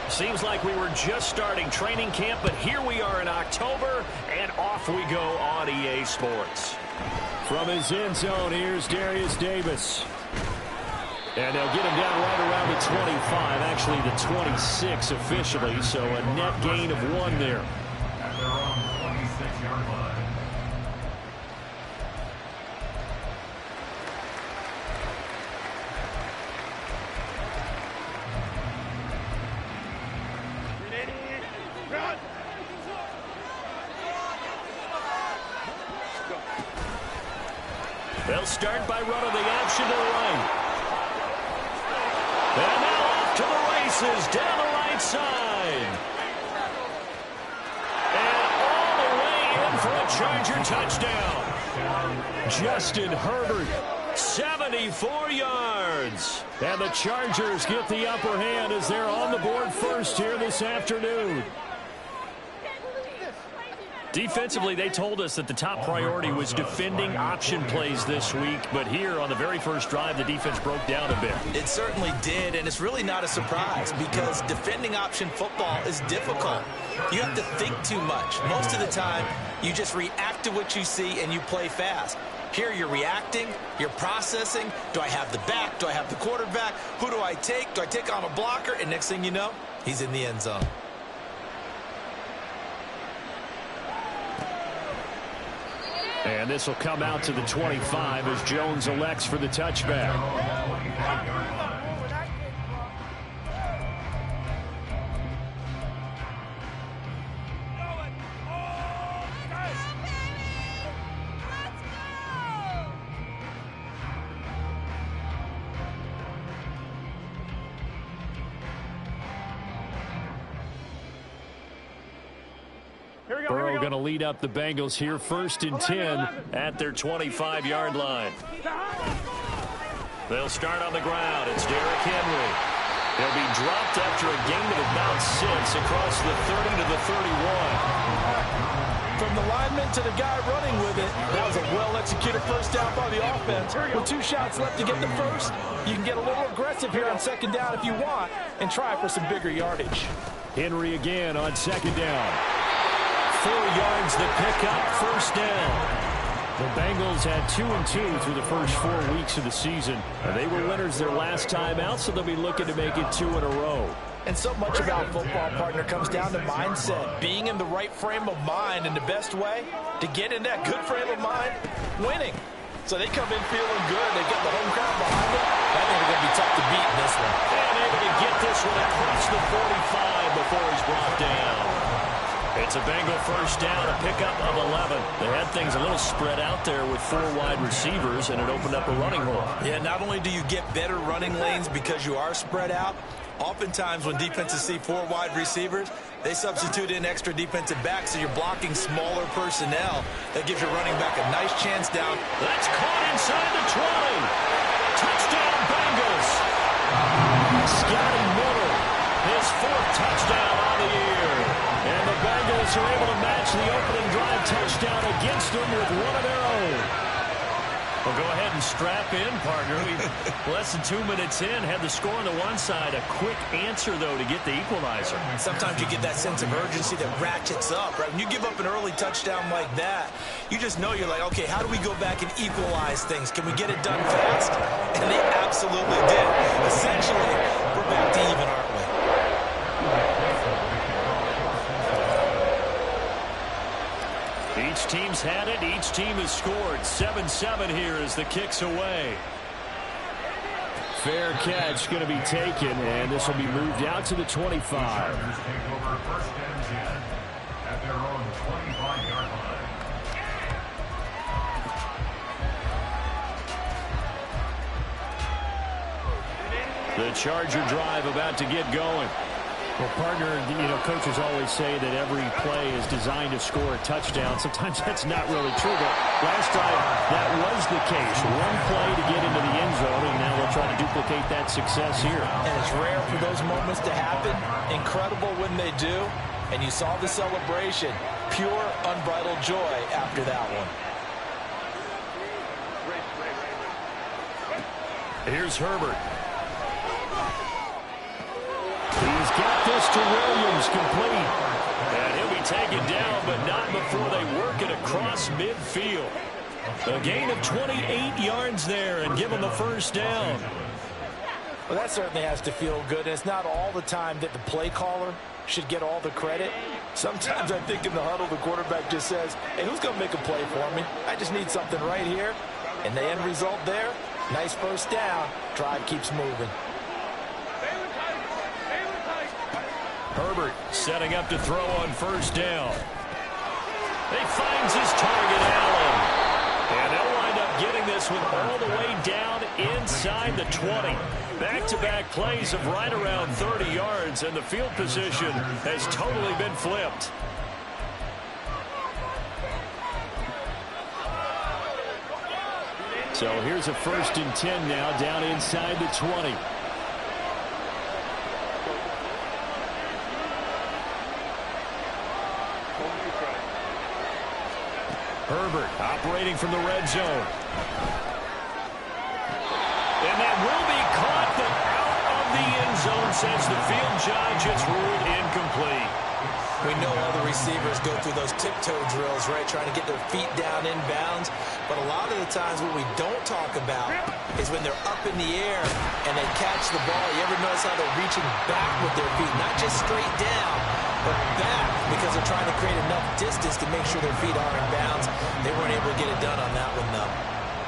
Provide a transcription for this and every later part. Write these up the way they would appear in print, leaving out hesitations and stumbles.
Seems like we were just starting training camp, but here we are in October, and off we go on EA Sports. From his end zone, here's Darius Davis. And they'll get him down right around the 25, actually the 26 officially, so a net gain of 1 there. At their own 26-yard line. They'll start by running the option to the right. And now off to the races down the right side. And all the way in for a Charger touchdown. Justin Herbert, 74 yards. And the Chargers get the upper hand as they're on the board first here this afternoon. Defensively, they told us that the top priority was defending option plays this week, but here on the very first drive, the defense broke down a bit. It certainly did, and it's really not a surprise because defending option football is difficult. You have to think too much. Most of the time, you just react to what you see and you play fast. Here you're reacting, you're processing. Do I have the back? Do I have the quarterback? Who do I take? Do I take on a blocker? And next thing you know, he's in the end zone. And this will come out to the 25 as Jones elects for the touchback. Burrow going to lead up the Bengals here, 1st and 10 at their 25-yard line. They'll start on the ground. It's Derrick Henry. He'll be dropped after a gain of about 6 across the 30 to the 31. From the lineman to the guy running with it, that was a well-executed first down by the offense. With 2 shots left to get the first, you can get a little aggressive here on 2nd down if you want and try for some bigger yardage. Henry again on 2nd down. 4 yards the pickup, 1st down. The Bengals had 2 and 2 through the first 4 weeks of the season. They were winners their last time out, so they'll be looking to make it 2 in a row. And so much about football, partner, comes down to mindset. Being in the right frame of mind, and the best way to get in that good frame of mind, winning. So they come in feeling good. They got the home crowd behind them. I think they're going to be tough to beat in this one. And able to get this one across the 45 before he's brought down. It's a Bengal 1st down, a pickup of 11. They had things a little spread out there with 4 wide receivers, and it opened up a running hole. Yeah, not only do you get better running lanes because you are spread out, oftentimes when defenses see 4 wide receivers, they substitute in extra defensive backs, so you're blocking smaller personnel. That gives your running back a nice chance down. That's caught inside the 20. Touchdown, Bengals. Scotty Miller, his 4th touchdown on the year. And the Bengals are able to match the opening drive touchdown against them with one of their own. Well, go ahead and strap in, partner. Less than 2 minutes in, had the score on the one side. A quick answer, though, to get the equalizer. Sometimes you get that sense of urgency that ratchets up, right? When you give up an early touchdown like that, you just know you're like, okay, how do we go back and equalize things? Can we get it done fast? And they absolutely did. Essentially, we're back to even, aren't we? Each team's had it. Each team has scored. 7-7 here as the kick's away. Fair catch going to be taken, and this will be moved out to the 25. Take over 1st and 10 at their own 25-yard line. The Charger drive about to get going. Well, partner, coaches always say that every play is designed to score a touchdown. Sometimes that's not really true, but last drive, that was the case. One play to get into the end zone, and now they'll try to duplicate that success here. And it's rare for those moments to happen. Incredible when they do. And you saw the celebration. Pure, unbridled joy after that one. Here's Herbert. He's got this to Williams, complete. And he'll be taken down, but not before they work it across midfield. A gain of 28 yards there and give him the first down. Well, that certainly has to feel good. And it's not all the time that the play caller should get all the credit. Sometimes I think in the huddle, the quarterback just says, hey, who's going to make a play for me? I just need something right here. And the end result there, nice first down. Drive keeps moving. Herbert setting up to throw on first down. He finds his target, Allen. And they'll wind up getting this one all the way down inside the 20. Back-to-back plays of right around 30 yards, and the field position has totally been flipped. So here's a 1st and 10 now down inside the 20. Herbert operating from the red zone. And that will be caught, but out of the end zone since the field judge. It's ruled incomplete. We know all the receivers go through those tiptoe drills, right, trying to get their feet down in bounds. But a lot of the times what we don't talk about is when they're up in the air and they catch the ball. You ever notice how they're reaching back with their feet, not just straight down, but back, because they're trying to create enough distance to make sure their feet are in bounds. They weren't able to get it done on that one, though.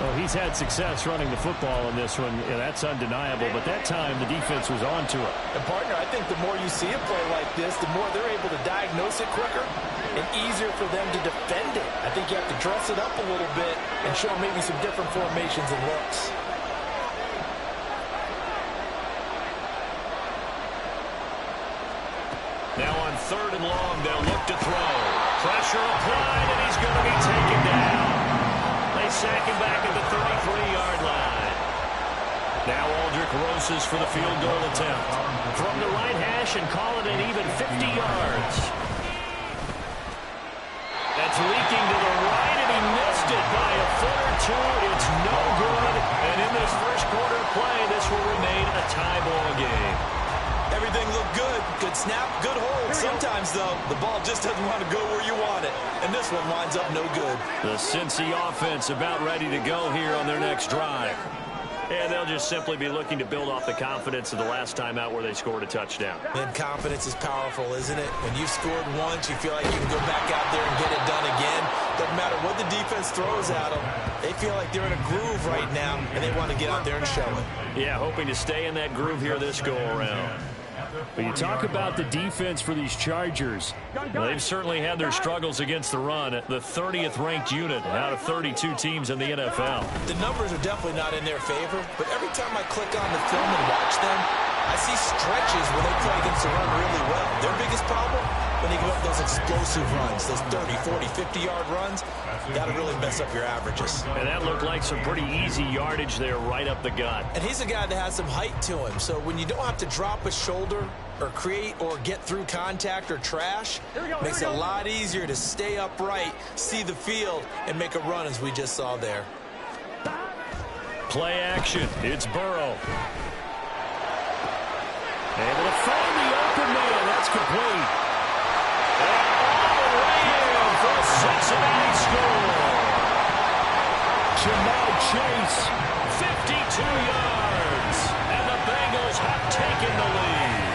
Well, he's had success running the football in this one. Yeah, that's undeniable. But that time, the defense was on to it. And, partner, I think the more you see a play like this, the more they're able to diagnose it quicker and easier for them to defend it. I think you have to dress it up a little bit and show maybe some different formations and looks. Now on 3rd and long, they'll look to throw. Pressure applied, and he's going to be taken down. They sack him back at the 33-yard line. Now Aldrich Rosas for the field goal attempt. From the right hash and call it an even 50 yards. That's leaking to the right, and he missed it by a foot or two. It's no good. And in this first quarter play, this will remain a tie ball game. Everything looked good. Good snap, good hold. Sometimes, though, the ball just doesn't want to go where you want it. And this one winds up no good. The Cincy offense about ready to go here on their next drive. And they'll just simply be looking to build off the confidence of the last time out where they scored a touchdown. And confidence is powerful, isn't it? When you've scored once, you feel like you can go back out there and get it done again. Doesn't matter what the defense throws at them. They feel like they're in a groove right now, and they want to get out there and show it. Yeah, hoping to stay in that groove here this go-around. But you talk about the defense for these Chargers. Well, they've certainly had their struggles against the run. The 30th ranked unit out of 32 teams in the NFL. The numbers are definitely not in their favor, but every time I click on the film and watch them, I see stretches where they play against the run really well. Their biggest problem, when they give up those explosive runs, those 30, 40, 50-yard runs, got to really mess up your averages. And that looked like some pretty easy yardage there right up the gut. And he's a guy that has some height to him, so when you don't have to drop a shoulder or create or get through contact or trash, makes it a lot easier to stay upright, see the field, and make a run as we just saw there. Play action. It's Burrow. Able to find the open man. That's complete. And all the way in for a Cincinnati score. Jamar Chase, 52 yards. And the Bengals have taken the lead.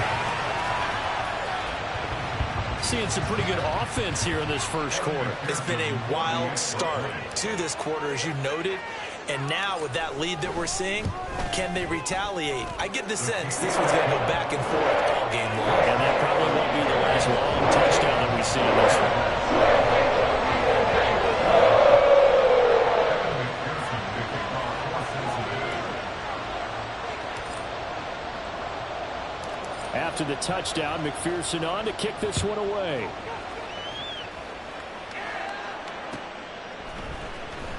Seeing some pretty good offense here in this first quarter. It's been a wild start to this quarter, as you noted. And now with that lead that we're seeing, can they retaliate? I get the sense this one's going to go back and forth all game long. And that probably won't be the last long touchdown that we see in this one. After the touchdown, McPherson on to kick this one away.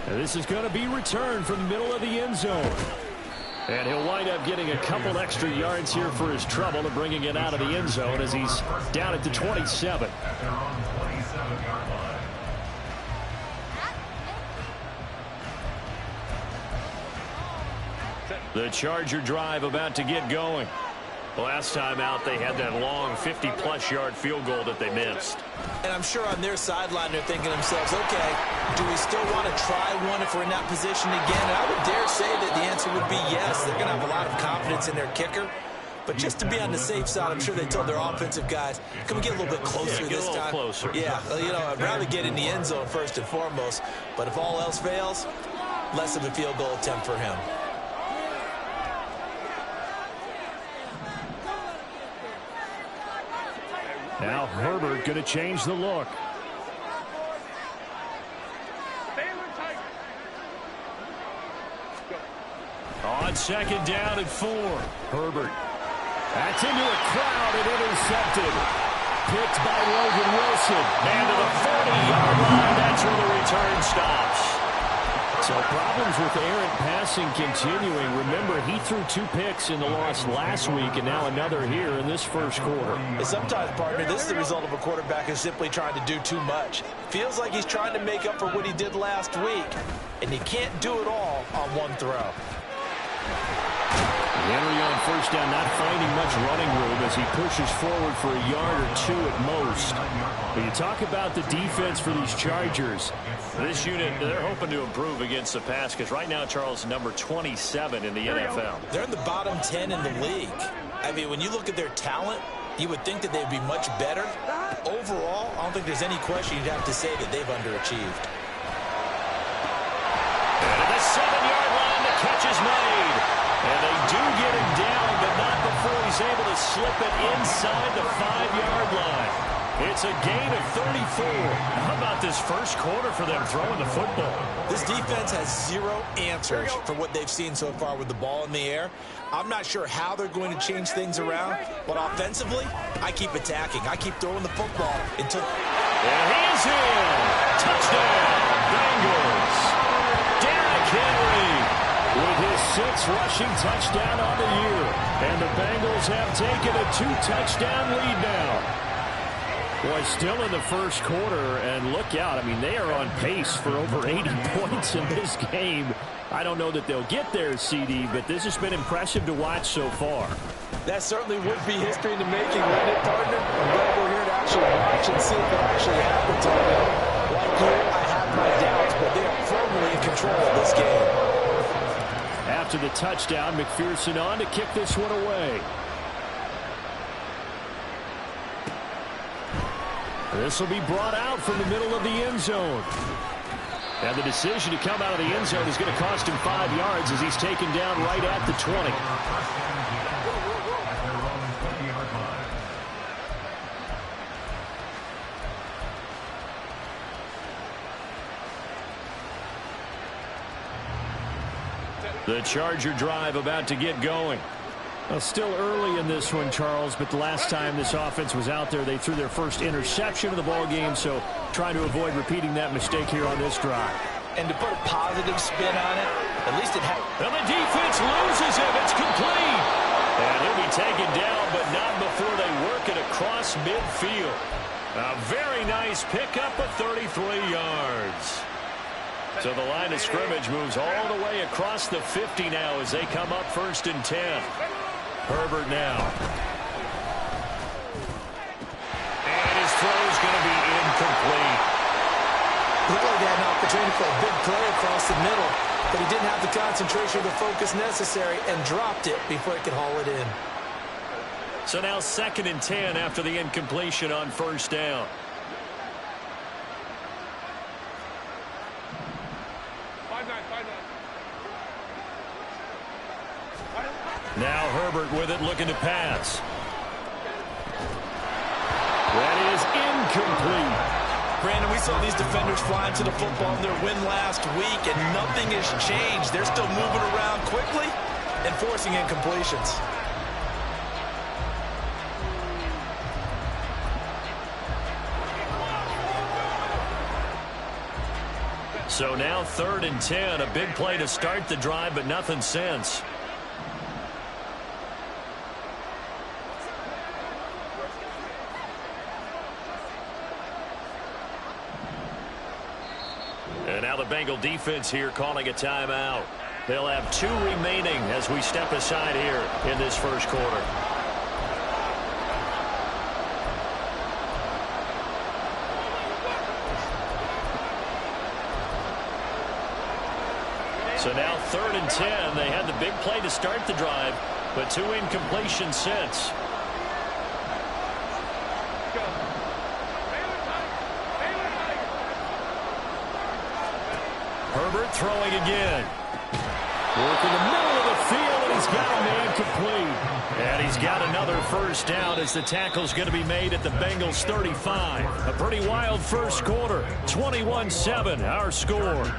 And this is going to be returned from the middle of the end zone. And he'll wind up getting a couple extra yards here for his trouble and bringing it out of the end zone as he's down at the 27. The Charger drive about to get going. Last time out, they had that long 50-plus yard field goal that they missed. And I'm sure on their sideline they're thinking to themselves, okay, do we still want to try one if we're in that position again? And I would dare say that the answer would be yes. They're going to have a lot of confidence in their kicker. But just to be on the safe side, I'm sure they told their offensive guys, can we get a little bit closer this time? Get a little closer. Yeah, you know, I'd rather get in the end zone first and foremost. But if all else fails, less of a field goal attempt for him. Now Herbert going to change the look. On second down and 4. Herbert. That's into a crowd and intercepted. Picked by Logan Wilson. And to the 40-yard line, that's where the return stops. So problems with errant passing continuing. Remember, he threw 2 picks in the loss last week, and now another here in this first quarter. And sometimes, partner, this is the result of a quarterback who's simply trying to do too much. Feels like he's trying to make up for what he did last week, and he can't do it all on one throw. Henry on first down, not finding much running room as he pushes forward for a yard or 2 at most. But you talk about the defense for these Chargers. This unit, they're hoping to improve against the pass because right now, Charles, number 27 in the NFL. They're in the bottom 10 in the league. I mean, when you look at their talent, you would think that they'd be much better. Overall, I don't think there's any question you'd have to say that they've underachieved. And at the 7-yard line, the catch is made. And they do get him down, but not before he's able to slip it inside the 5-yard line. It's a gain of 34. How about this first quarter for them throwing the football? This defense has 0 answers for what they've seen so far with the ball in the air. I'm not sure how they're going to change things around, but offensively, I keep attacking. I keep throwing the football until... And he's in! Touchdown, Bengals! Derrick Henry with his 6th rushing touchdown on the year. And the Bengals have taken a 2-touchdown lead now. Boy, still in the first quarter, and look out. I mean, they are on pace for over 80 points in this game. I don't know that they'll get there, CD, but this has been impressive to watch so far. That certainly would be history in the making, wouldn't it, partner? I'm glad we're here to actually watch and see if it actually happens. Like you, I have my doubts, but they are firmly in control of this game. After the touchdown, McPherson on to kick this one away. This will be brought out from the middle of the end zone. And the decision to come out of the end zone is going to cost him 5 yards as he's taken down right at the 20. The Charger drive about to get going. Well, still early in this one, Charles, but the last time this offense was out there, they threw their first interception of the ball game, so trying to avoid repeating that mistake here on this drive. And to put a positive spin on it, at least it had... And the defense loses him. It's complete. And he'll be taken down, but not before they work it across midfield. A very nice pickup of 33 yards. So the line of scrimmage moves all the way across the 50 now as they come up 1st and 10. Herbert now. And his throw is going to be incomplete. Looked like they had an opportunity for a big play across the middle, but he didn't have the concentration or the focus necessary and dropped it before he could haul it in. So now 2nd and 10 after the incompletion on 1st down. Now Herbert with it, looking to pass. That is incomplete. Brandon, we saw these defenders fly into the football in their win last week, and nothing has changed. They're still moving around quickly and forcing incompletions. So now 3rd and 10, a big play to start the drive, but nothing since. And now the Bengal defense here calling a timeout. They'll have 2 remaining as we step aside here in this first quarter. So now 3rd and 10. They had the big play to start the drive, but 2 incompletions since. Herbert throwing again. Working the middle of the field, and he's got a man complete. And he's got another first down as the tackle's going to be made at the Bengals 35. A pretty wild first quarter. 21-7, our score.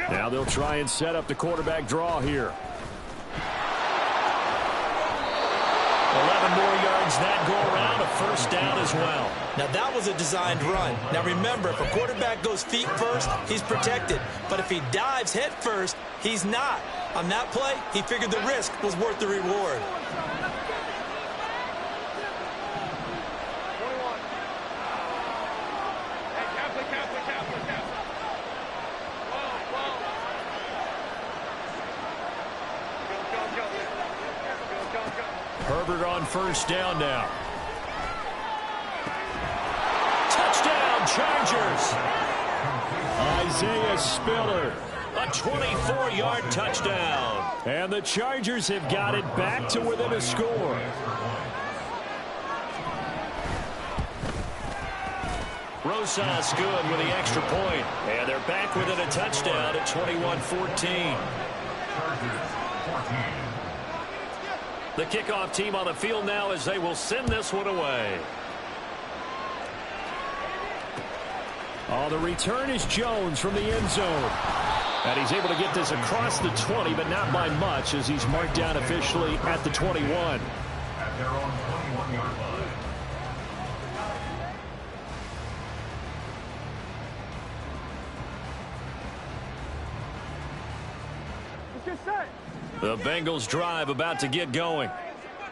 Now they'll try and set up the quarterback draw here. 11 more yards that go around, a first down as well. Now that was a designed run. Now remember, if a quarterback goes feet first, he's protected. But if he dives head first, he's not. On that play, he figured the risk was worth the reward. Herbert on first down now. Touchdown, Chargers. Isaiah Spiller, a 24-yard touchdown. And the Chargers have got it back to within a score. Rosas good with the extra point. And they're back within a touchdown at 21-14. The kickoff team on the field now as they will send this one away. Oh, the return is Jones from the end zone. And he's able to get this across the 20, but not by much as he's marked down officially at the 21. At their own 21-yard line. The Bengals drive about to get going.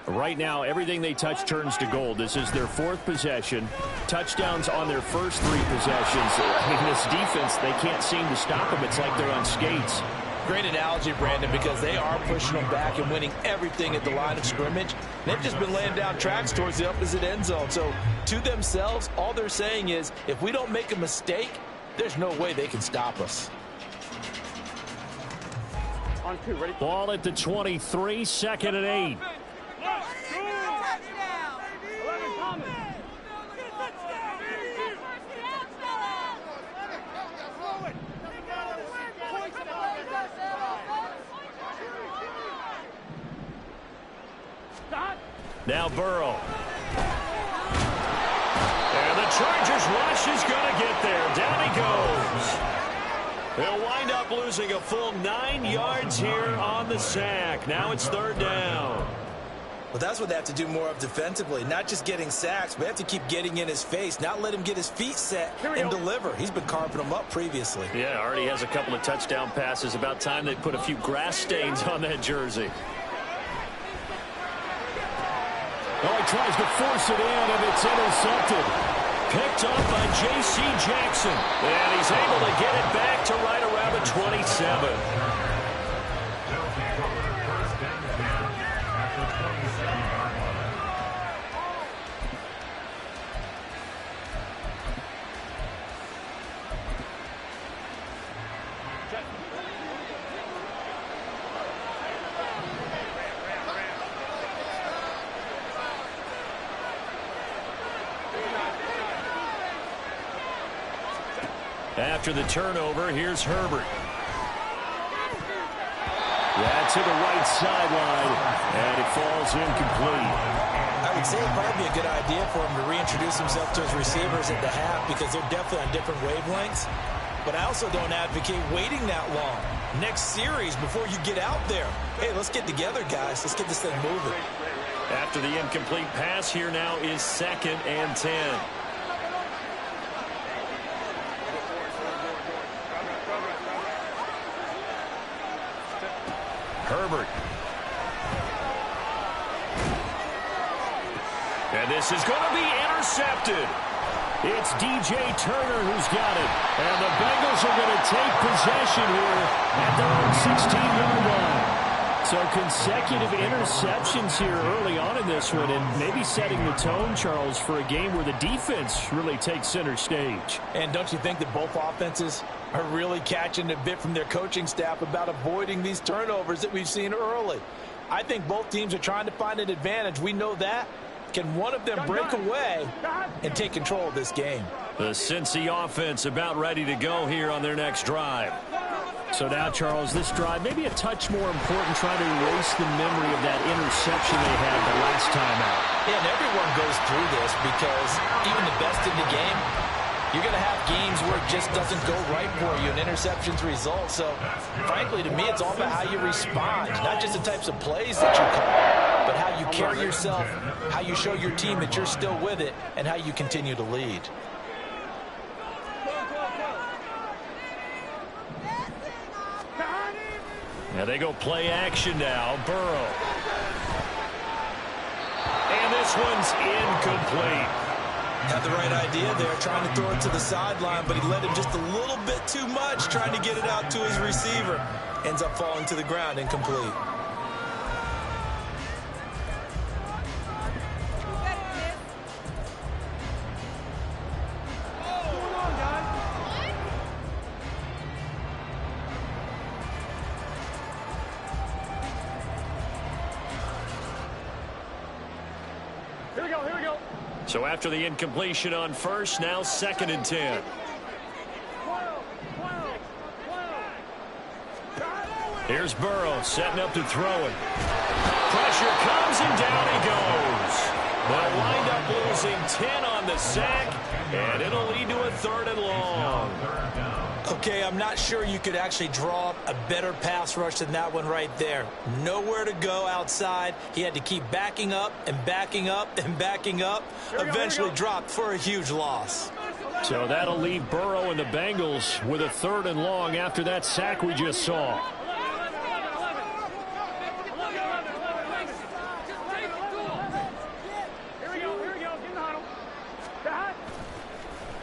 Right now, everything they touch turns to gold. This is their 4th possession. Touchdowns on their first 3 possessions. I mean, this defense, they can't seem to stop them. It's like they're on skates. Great analogy, Brandon, because they are pushing them back and winning everything at the line of scrimmage. They've just been laying down tracks towards the opposite end zone. So to themselves, all they're saying is, if we don't make a mistake, there's no way they can stop us. Ball at the 23, 2nd and 8. Now Burrow. And the Chargers rush is going to get there. Down he goes. They'll wind up losing a full 9 yards here on the sack. Now it's 3rd down. Well, that's what they have to do more of defensively. Not just getting sacks, but have to keep getting in his face. Not let him get his feet set and deliver. He's been carving them up previously. Yeah, already has a couple of touchdown passes. About time they put a few grass stains on that jersey. Oh, he tries to force it in, and it's intercepted. Picked up by J.C. Jackson. And he's able to get it back to right around the 27. After the turnover, here's Herbert. That's to the right sideline, and it falls incomplete. I would say it'd probably be a good idea for him to reintroduce himself to his receivers at the half because they're definitely on different wavelengths. But I also don't advocate waiting that long. Next series before you get out there. Hey, let's get together, guys. Let's get this thing moving. After the incomplete pass, here now is 2nd and 10. Herbert. And this is going to be intercepted. It's DJ Turner who's got it. And the Bengals are going to take possession here at their own 16-yard line. So consecutive interceptions here early on in this one, and maybe setting the tone, Charles, for a game where the defense really takes center stage. And don't you think that both offenses are really catching a bit from their coaching staff about avoiding these turnovers that we've seen early? I think both teams are trying to find an advantage. We know that. Can one of them break away and take control of this game? The Cincy offense about ready to go here on their next drive. So now, Charles, this drive maybe a touch more important, trying to erase the memory of that interception they had the last time out. Yeah, and everyone goes through this because even the best in the game, you're going to have games where it just doesn't go right for you, and interceptions result. So, frankly, to me, it's all about how you respond, not just the types of plays that you call, but how you carry yourself, how you show your team that you're still with it, and how you continue to lead. Now they go play action now. Burrow. And this one's incomplete. Had the right idea there, trying to throw it to the sideline, but he let him just a little bit too much, trying to get it out to his receiver. Ends up falling to the ground, incomplete. So after the incompletion on first, now 2nd and 10. Here's Burrow setting up to throw it. Pressure comes and down he goes. They'll wind up losing 10 on the sack, and it'll lead to a 3rd and long. Okay, I'm not sure you could actually draw up a better pass rush than that one right there. Nowhere to go outside. He had to keep backing up and backing up and backing up. Eventually dropped for a huge loss. So that'll leave Burrow and the Bengals with a 3rd and long after that sack we just saw.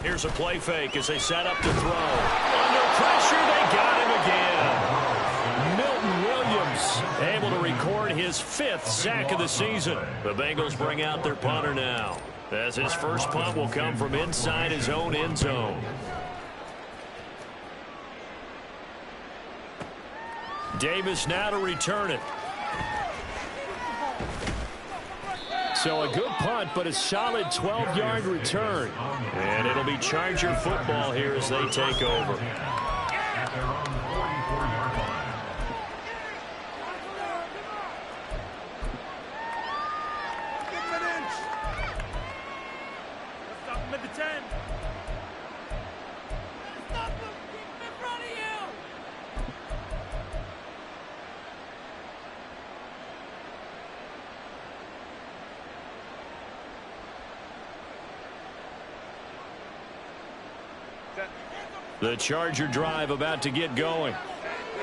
Here's a play fake as they set up to throw. Under pressure, they got him again. Milton Williams able to record his 5th sack of the season. The Bengals bring out their punter now, as his first punt will come from inside his own end zone. Davis now to return it. So a good punt, but a solid 12-yard return. And it'll be Charger football here as they take over. At their own 44-yard line. Stop him at the 10. Stop him! Keep him in front of you! The Charger drive about to get going.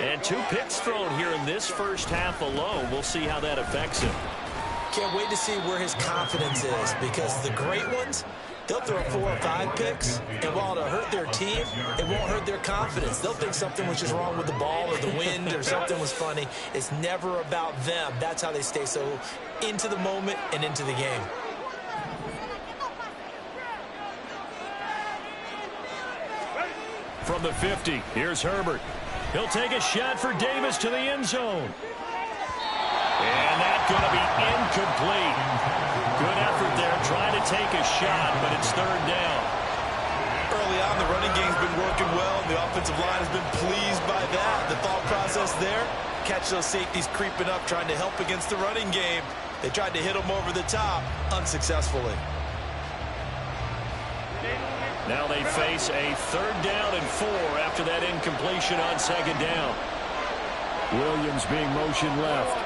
And 2 picks thrown here in this first half alone. We'll see how that affects him. Can't wait to see where his confidence is, because the great ones, they'll throw 4 or 5 picks, and while it'll hurt their team, it won't hurt their confidence. They'll think something was just wrong with the ball or the wind or something was funny. It's never about them. That's how they stay so into the moment and into the game. From the 50, here's Herbert. He'll take a shot for Davis to the end zone. And that's going to be incomplete. Good effort there, trying to take a shot, but it's 3rd down. Early on, the running game's been working well, and the offensive line has been pleased by that. The thought process there, catch those safeties creeping up, trying to help against the running game. They tried to hit them over the top, unsuccessfully. Now they face a 3rd down and 4 after that incompletion on 2nd down. Williams being motioned left.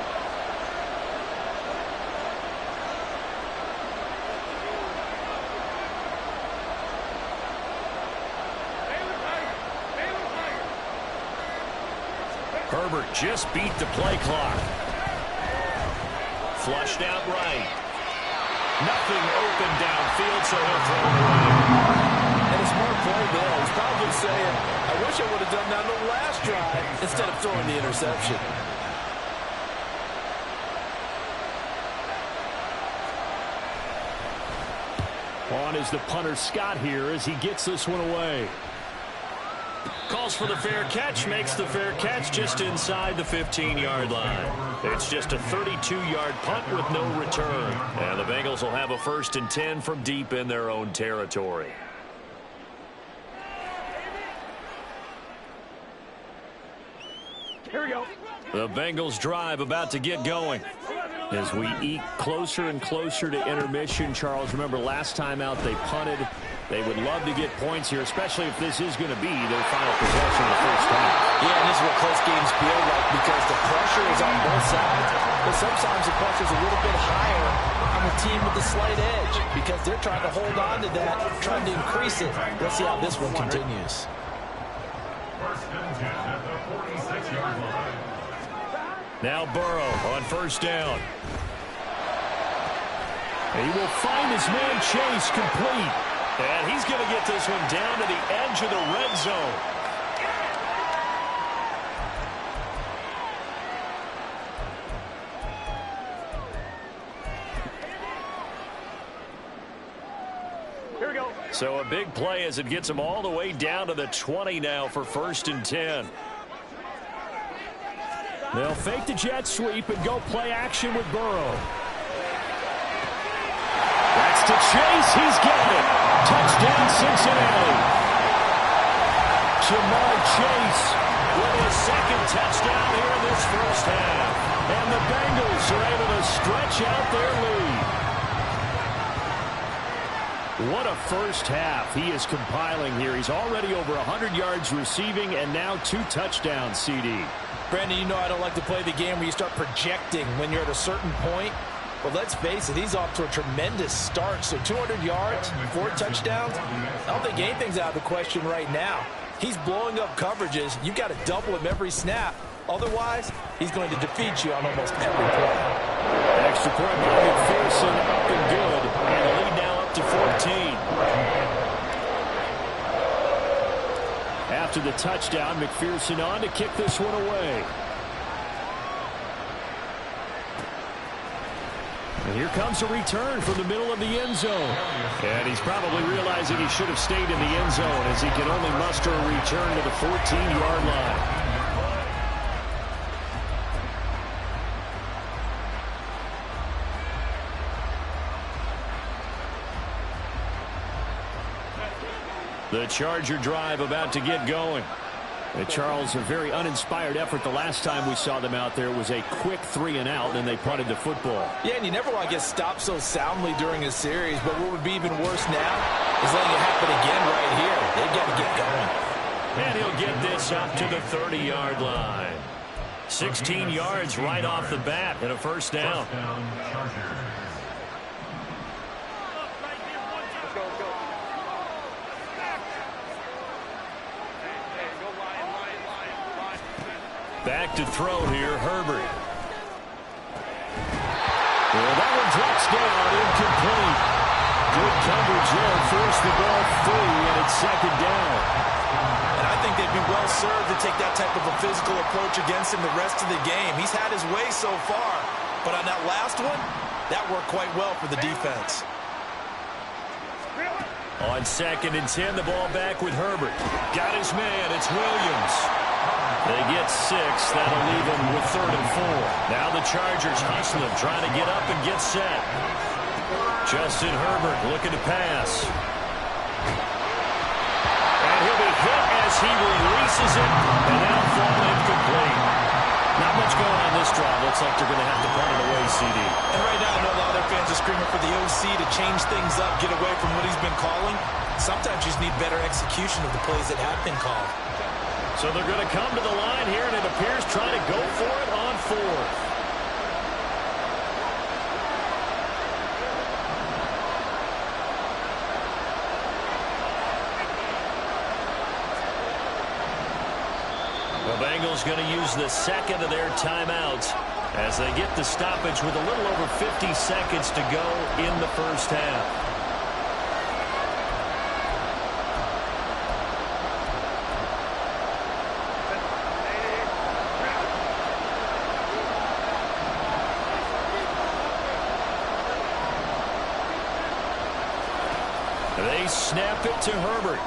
Herbert just beat the play clock. Flushed out right. Nothing open downfield, so he'll throw it away. And a smart play there. He's probably saying, I wish I would have done that on the last drive instead of throwing the interception. On is the punter Scott here as he gets this one away. Calls for the fair catch, makes the fair catch just inside the 15-yard line. It's just a 32-yard punt with no return. And the Bengals will have a 1st and 10 from deep in their own territory. Here we go. The Bengals drive about to get going. As we eke closer and closer to intermission, Charles, remember last time out they punted. They would love to get points here, especially if this is going to be their final possession of the first half. Yeah, and this is what close games feel like because the pressure is on both sides, but sometimes the pressure is a little bit higher on the team with the slight edge because they're trying to hold on to that, trying to increase it. Let's see how this one continues. 1st and 10 at the 46-yard line. Now Burrow on 1st down. And he will find his man Chase complete. And he's going to get this one down to the edge of the red zone. Here we go. So a big play as it gets him all the way down to the 20 now for 1st and 10. They'll fake the jet sweep and go play action with Burrow. That's to Chase. He's got it. Touchdown, Cincinnati. Jamar Chase With his 2nd touchdown here in this first half. and the Bengals are able to stretch out their lead. What a first half he is compiling here. He's already over 100 yards receiving and now 2 touchdowns, CD. Brandon, you know I don't like to play the game where you start projecting when you're at a certain point. But let's face it, he's off to a tremendous start. So 200 yards, 4 touchdowns. I don't think anything's out of the question right now. He's blowing up coverages. You got to double him every snap. Otherwise, he's going to defeat you on almost every play. Extra point by McPherson, up and good. And the lead now up to 14. After the touchdown, McPherson on to kick this one away. And here comes a return from the middle of the end zone. And he's probably realizing he should have stayed in the end zone as he can only muster a return to the 14-yard line. The Charger drive about to get going. Charles, a very uninspired effort the last time we saw them out there. It was a quick 3 and out, and they punted the football. Yeah, and you never want to get stopped so soundly during a series, but what would be even worse now is letting it happen again right here. They got to get going. And he'll get this up to the 30-yard line. 16 yards right off the bat and a 1st down. First down, Chargers. Back to throw here, Herbert. Well, that one drops down, incomplete. Good coverage there, forced the ball free, and it's 2nd down. And I think they'd be well served to take that type of a physical approach against him the rest of the game. He's had his way so far, but on that last one, that worked quite well for the defense. On 2nd and 10, the ball back with Herbert. Got his man, it's Williams. They get 6. That'll leave them with 3rd and 4. Now the Chargers hustling, trying to get up and get set. Justin Herbert looking to pass. And he'll be hit as he releases it, and now fall incomplete. Not much going on this drive. Looks like they're going to have to punt it away, CD. And right now, I know a lot of their fans are screaming for the OC to change things up, get away from what he's been calling. Sometimes you just need better execution of the plays that have been called. So they're going to come to the line here, and it appears trying to go for it on 4th. The Bengals going to use the second of their timeouts as they get the stoppage with a little over 50 seconds to go in the first half. They snap it to Herbert.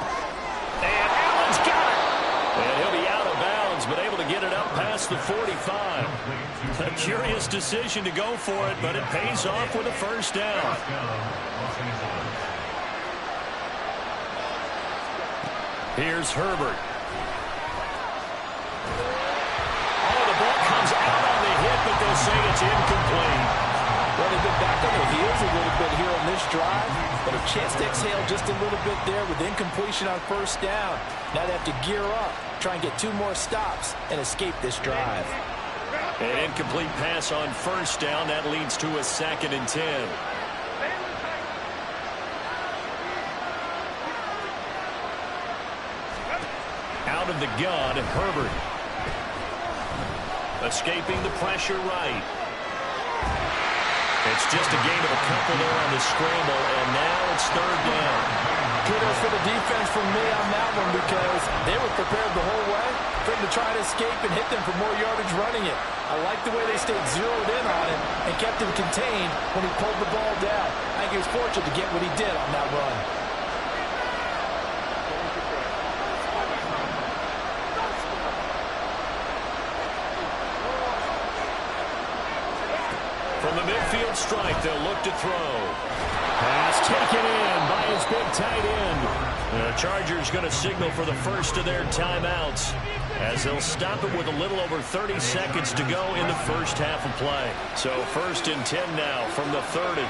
And Allen's got it. And he'll be out of bounds, but able to get it up past the 45. A curious decision to go for it, but it pays off with a first down. Here's Herbert. Oh, the ball comes out on the hit, but they'll say it's incomplete. Well, they've been back on their heels a little bit here on this drive, but a chance to exhale just a little bit there with incompletion on first down. Now they have to gear up, try and get 2 more stops, and escape this drive. An incomplete pass on first down. That leads to a 2nd and 10. Out of the gun, Herbert. Escaping the pressure right. It's just a gain of a couple there on the scramble, and now it's 3rd down. Kudos for the defense from me on that one because they were prepared the whole way for him to try to escape and hit them for more yardage running it. I like the way they stayed zeroed in on him and kept him contained when he pulled the ball down. I think he was fortunate to get what he did on that run. From the midfield stripe, they'll look to throw. Pass taken in by his big tight end. The Chargers going to signal for the first of their timeouts as they'll stop it with a little over 30 seconds to go in the first half of play. So 1st and 10 now from the 30.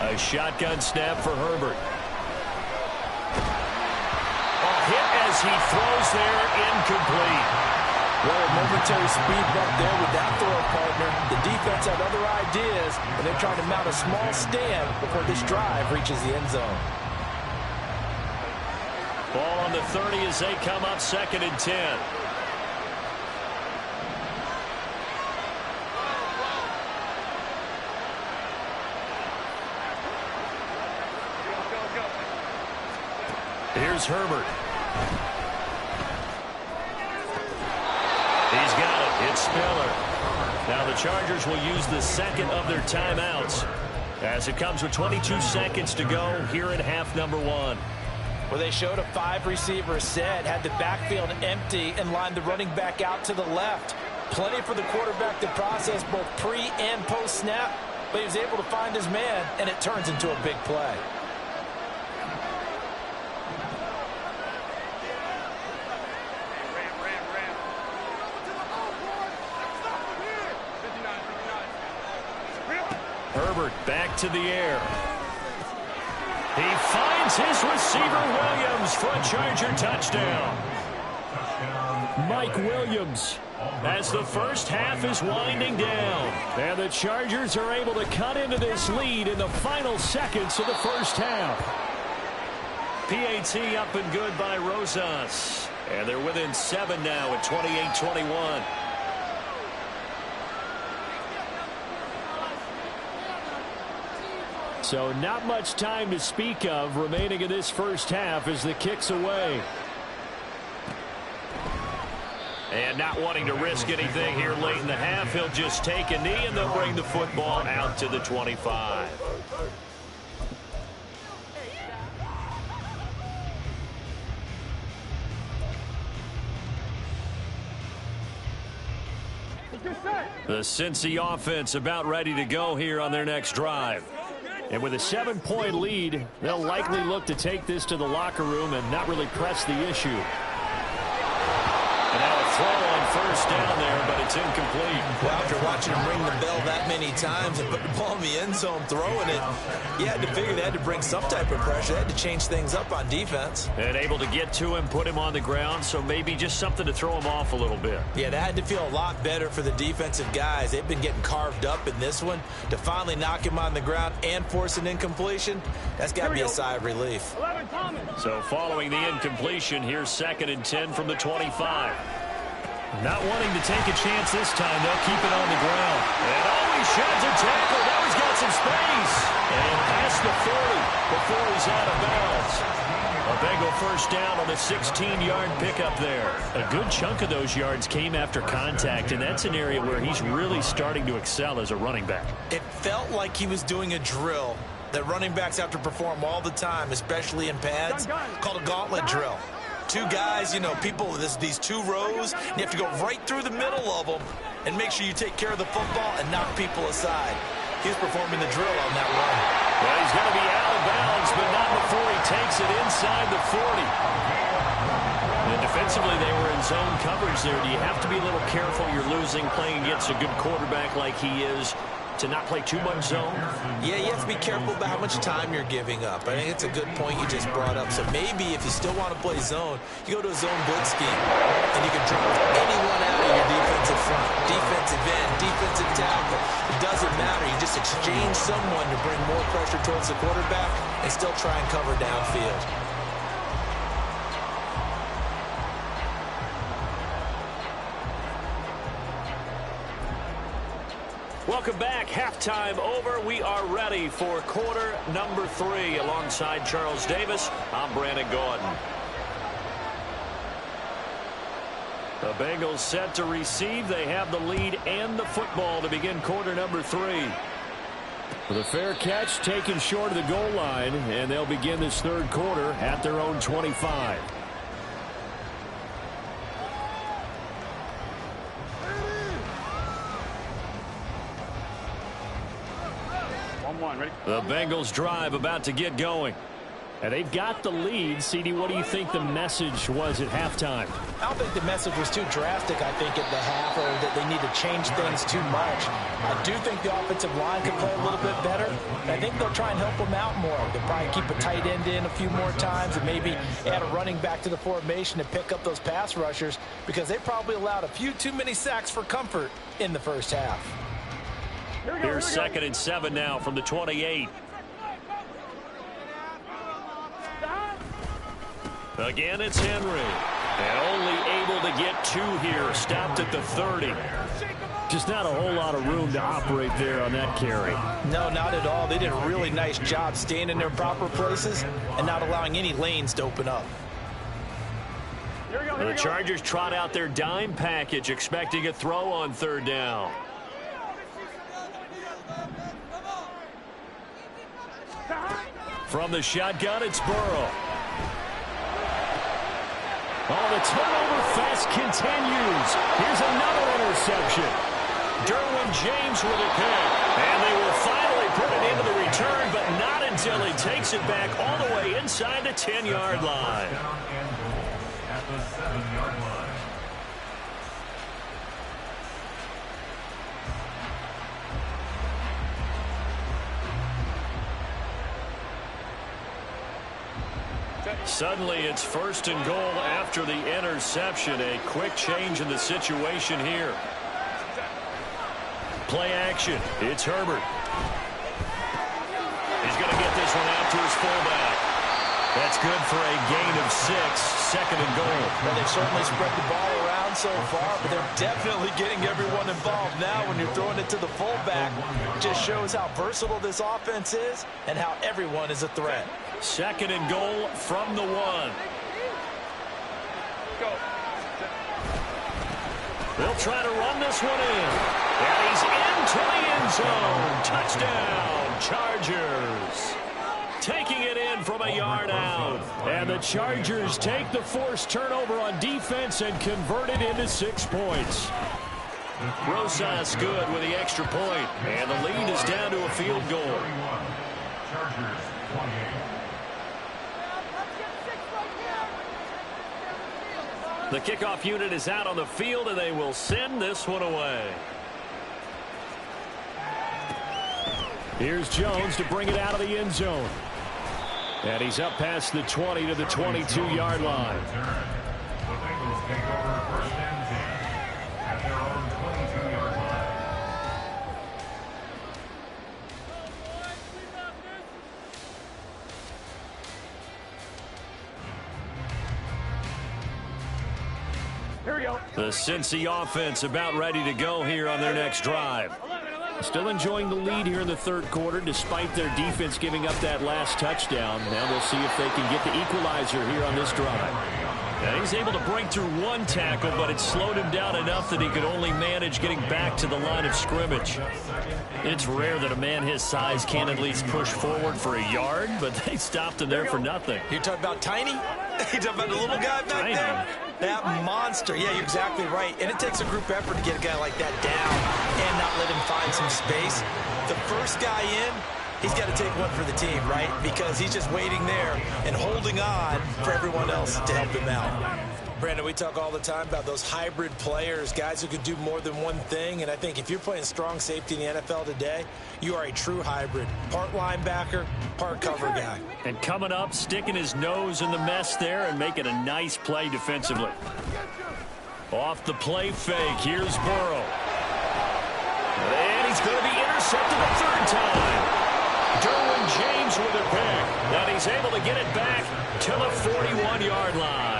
A shotgun snap for Herbert. A hit as he throws there, incomplete. Well, a momentary speed bump there with that throw, partner. The defense had other ideas, and they're trying to mount a small stand before this drive reaches the end zone. Ball on the 30 as they come up 2nd and 10. Here's Herbert. He's got it. It's Spiller. Now the Chargers will use the second of their timeouts as it comes with 22 seconds to go here in half number 1. Well, they showed a 5-receiver set, had the backfield empty, and lined the running back out to the left. Plenty for the quarterback to process both pre- and post-snap, but he was able to find his man, and it turns into a big play. Herbert back to the air. He finds his receiver Williams for a Charger touchdown. Mike Williams as the first half is winding down. And the Chargers are able to cut into this lead in the final seconds of the first half. PAT up and good by Rosas. And they're within 7 now at 28-21. So not much time to speak of remaining in this first half as the kick's away. And not wanting to risk anything here late in the half, he'll just take a knee and they'll bring the football out to the 25. The Cincy offense about ready to go here on their next drive. And with a 7-point lead, they'll likely look to take this to the locker room and not really press the issue. And now a throw on first down there, but it's It's incomplete. Well, after watching him ring the bell that many times and put the ball in the end zone, throwing it, you had to figure they had to bring some type of pressure. They had to change things up on defense. And able to get to him, put him on the ground, so maybe just something to throw him off a little bit. Yeah, that had to feel a lot better for the defensive guys. They've been getting carved up in this one. To finally knock him on the ground and force an incompletion, that's got to be a sigh of relief. So following the incompletion, here's 2nd and 10 from the 25. Not wanting to take a chance this time, they'll keep it on the ground. And he sheds a tackle. Now he's got some space. And past the 40 before he's out of bounds. A Bengal first down on a 16-yard pickup there. A good chunk of those yards came after contact, and that's an area where he's really starting to excel as a running back. It felt like he was doing a drill that running backs have to perform all the time, especially in pads, called a gauntlet drill. Two guys, you know, people, these two rows, and you have to go right through the middle of them and make sure you take care of the football and knock people aside. He's performing the drill on that run. Well, he's going to be out of bounds, but not before he takes it inside the 40. And defensively, they were in zone coverage there. Do you have to be a little careful? You're losing, playing against a good quarterback like he is, to not play too much zone? Yeah, you have to be careful about how much time you're giving up. I think it's a good point you just brought up. So maybe if you still want to play zone, you go to a zone blitz scheme, and you can drop anyone out of your defensive front, defensive end, defensive tackle. It doesn't matter. You just exchange someone to bring more pressure towards the quarterback and still try and cover downfield. Welcome back. Halftime over. We are ready for quarter number 3. Alongside Charles Davis, I'm Brandon Gordon. The Bengals set to receive. They have the lead and the football to begin quarter number 3. With a fair catch taken short of the goal line, and they'll begin this third quarter at their own 25. The Bengals drive about to get going. And they've got the lead. CD, what do you think the message was at halftime? I don't think the message was too drastic, I think, at the half, or that they need to change things too much. I do think the offensive line could play a little bit better. I think they'll try and help them out more. They'll probably keep a tight end in a few more times and maybe add a running back to the formation to pick up those pass rushers, because they probably allowed a few too many sacks for comfort in the first half. Here's 2nd and 7 now from the 28. Again, it's Henry. And only able to get 2 here. Stopped at the 30. Just not a whole lot of room to operate there on that carry. No, not at all. They did a really nice job staying in their proper places and not allowing any lanes to open up. The Chargers trot out their dime package, expecting a throw on 3rd down. From the shotgun, it's Burrow. Oh, the turnover fest continues. Here's another interception. Derwin James with a pick. And they will finally put it into the return, but not until he takes it back all the way inside the 10-yard line. At the 7-yard line. Suddenly, it's 1st and goal after the interception. A quick change in the situation here. Play action. It's Herbert. He's going to get this one out to his fullback. That's good for a gain of 6. 2nd and goal. Well, they've certainly spread the ball around so far, but they're definitely getting everyone involved now when you're throwing it to the fullback. It just shows how versatile this offense is and how everyone is a threat. 2nd and goal from the 1. They'll try to run this one in. And he's into the end zone. Touchdown, Chargers. Taking it in from a yard out. And the Chargers take the forced turnover on defense and convert it into 6 points. Rosas good with the extra point. And the lead is down to a field goal. Chargers 28. The kickoff unit is out on the field, and they will send this one away. Here's Jones to bring it out of the end zone. And he's up past the 20 to the 22-yard line. The Bengals take over first and 10 at their own 22-yard line. Here we go. The Cincy offense about ready to go here on their next drive. Still enjoying the lead here in the third quarter despite their defense giving up that last touchdown. Now they'll see if they can get the equalizer here on this drive. Now he's able to break through one tackle, but it slowed him down enough that he could only manage getting back to the line of scrimmage. It's rare that a man his size can at least push forward for a yard, but they stopped him there for nothing. You're talking about Tiny? You're talking about the little guy back there? That monster. Yeah, you're exactly right. And it takes a group effort to get a guy like that down and not let him find some space. The first guy in, he's got to take one for the team, right? Because he's just waiting there and holding on for everyone else to help him out. Brandon, we talk all the time about those hybrid players, guys who could do more than one thing. And I think if you're playing strong safety in the NFL today, you are a true hybrid. Part linebacker, part cover guy. And coming up, sticking his nose in the mess there and making a nice play defensively. Off the play fake, here's Burrow. And he's going to be intercepted a third time. Derwin James with a pick. And he's able to get it back to the 41-yard line.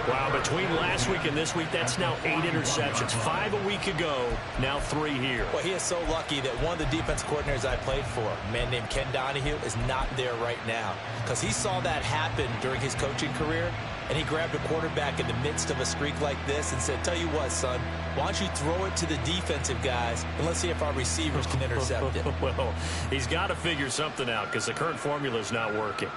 Wow, between last week and this week, that's now 8 interceptions. 5 a week ago, now 3 here. Well, he is so lucky that one of the defense coordinators I played for, a man named Ken Donahue, is not there right now. Because he saw that happen during his coaching career, and he grabbed a quarterback in the midst of a streak like this and said, tell you what, son, why don't you throw it to the defensive guys, and let's see if our receivers can intercept it. Well, he's got to figure something out because the current formula is not working.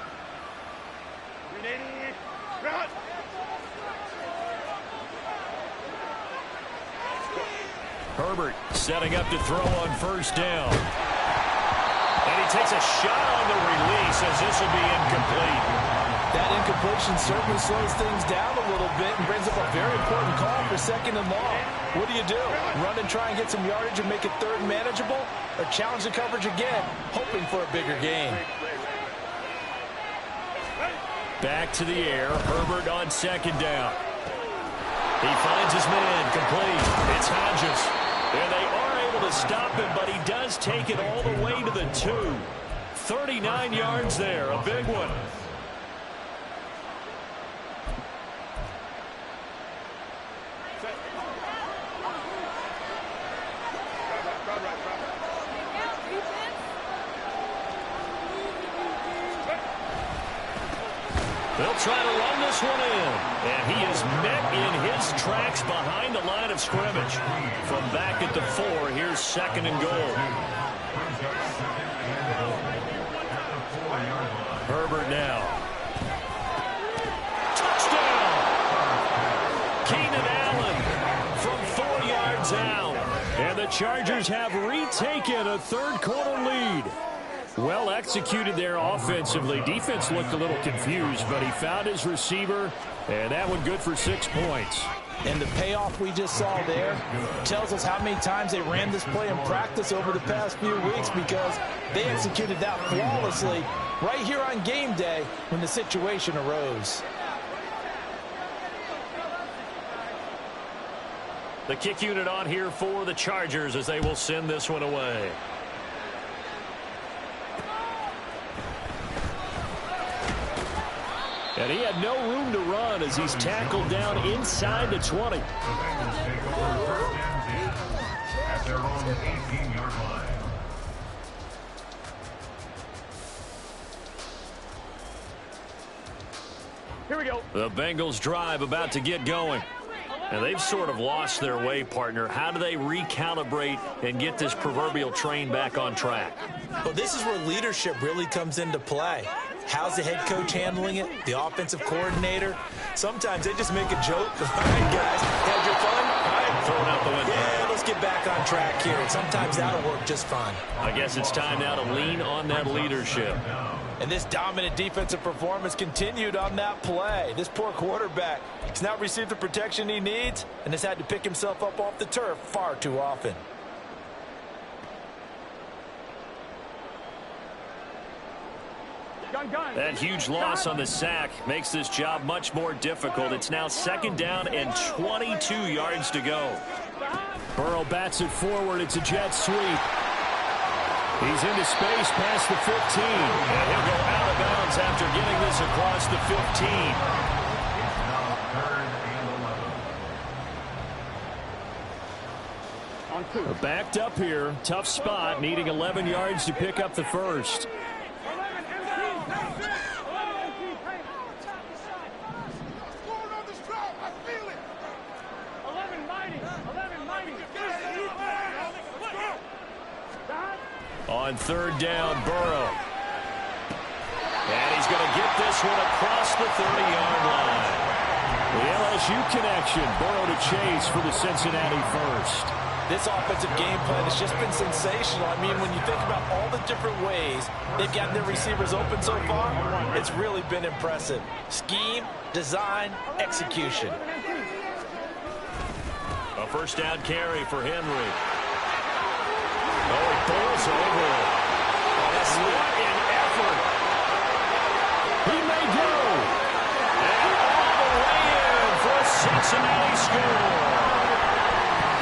Herbert setting up to throw on first down. And he takes a shot on the release as this will be incomplete. That incompletion certainly slows things down a little bit and brings up a very important call for second and long. What do? Run and try and get some yardage and make it third manageable? Or challenge the coverage again, hoping for a bigger gain? Back to the air. Herbert on second down. He finds his man complete. It's Hodges. And they are able to stop him, but he does take it all the way to the 2. 39 yards there, a big one. They'll try to run this one in. And he is met in his tracks behind the line of scrimmage. From back at the 4, here's second and goal. Herbert now. Touchdown! Keenan Allen from 4 yards out. And the Chargers have retaken a third quarter lead. Well executed there offensively. Defense looked a little confused, but he found his receiver, and that one good for 6 points. And the payoff we just saw there tells us how many times they ran this play in practice over the past few weeks, because they executed that flawlessly right here on game day when the situation arose. The kick unit on here for the Chargers as they will send this one away. And he had no room to run as he's tackled down inside the 20. At their own 18-yard line. Here we go. The Bengals drive about to get going. And they've sort of lost their way, partner. How do they recalibrate and get this proverbial train back on track? Well, this is where leadership really comes into play. How's the head coach handling it? The offensive coordinator? Sometimes they just make a joke. All right, guys, had your fun? All right, Throw it out the window. Yeah, let's get back on track here. And sometimes that'll work just fine. I guess it's time now to lean on that leadership. And this dominant defensive performance continued on that play. This poor quarterback has not received the protection he needs and has had to pick himself up off the turf far too often. That huge loss on the sack makes this job much more difficult. It's now 2nd down and 22 yards to go. Burrow bats it forward. It's a jet sweep. He's into space past the 15. And he'll go out of bounds after getting this across the 15. Backed up here. Tough spot. Needing 11 yards to pick up the first. On 3rd down, Burrow. And he's going to get this one across the 30-yard line. The LSU connection. Burrow to Chase for the Cincinnati first. This offensive game plan has just been sensational. I mean, when you think about all the different ways they've gotten their receivers open so far, it's really been impressive. Scheme, design, execution. A 1st down carry for Henry. Oh, he bowls over it. That's what an effort. He may go. And all the way in for a Cincinnati score.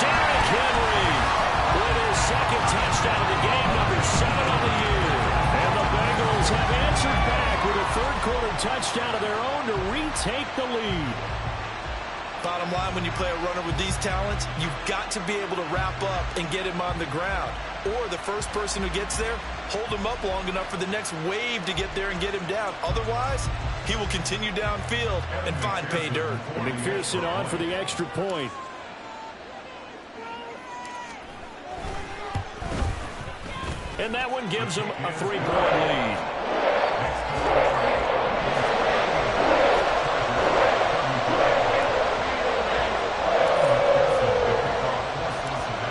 Derrick Henry with his 2nd touchdown of the game, number 7 on the year. And the Bengals have answered back with a 3rd-quarter touchdown of their own to retake the lead. Bottom line, when you play a runner with these talents, you've got to be able to wrap up and get him on the ground. Or the first person who gets there, hold him up long enough for the next wave to get there and get him down. Otherwise, he will continue downfield and find pay dirt. And McPherson on for the extra point. And that one gives him a 3-point lead.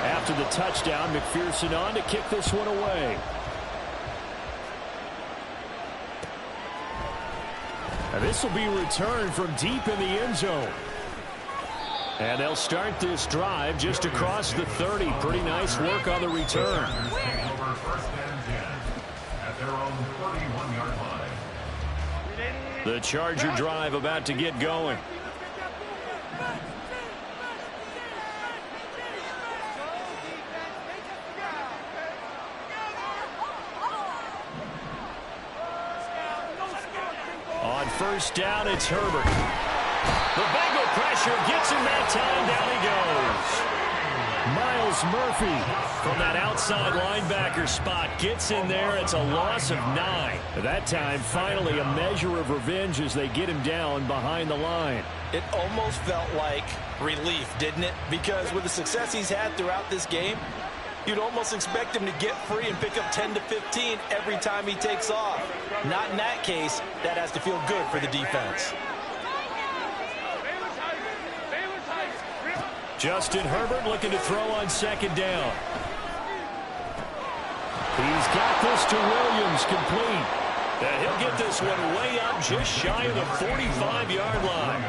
After the touchdown, McPherson on to kick this one away. And this will be returned from deep in the end zone. And they'll start this drive just across the 30. Pretty nice work on the return. The Charger drive about to get going. On 1st down, it's Herbert. The Bengal pressure gets him that time. Down he goes. Miles Murphy from that outside linebacker spot gets in there. It's a loss of 9. That time, finally, a measure of revenge as they get him down behind the line. It almost felt like relief, didn't it? Because with the success he's had throughout this game, you'd almost expect him to get free and pick up 10 to 15 every time he takes off. Not in that case. That has to feel good for the defense. Justin Herbert looking to throw on 2nd down. He's got this to Williams, complete. And he'll get this one way up just shy of the 45-yard line.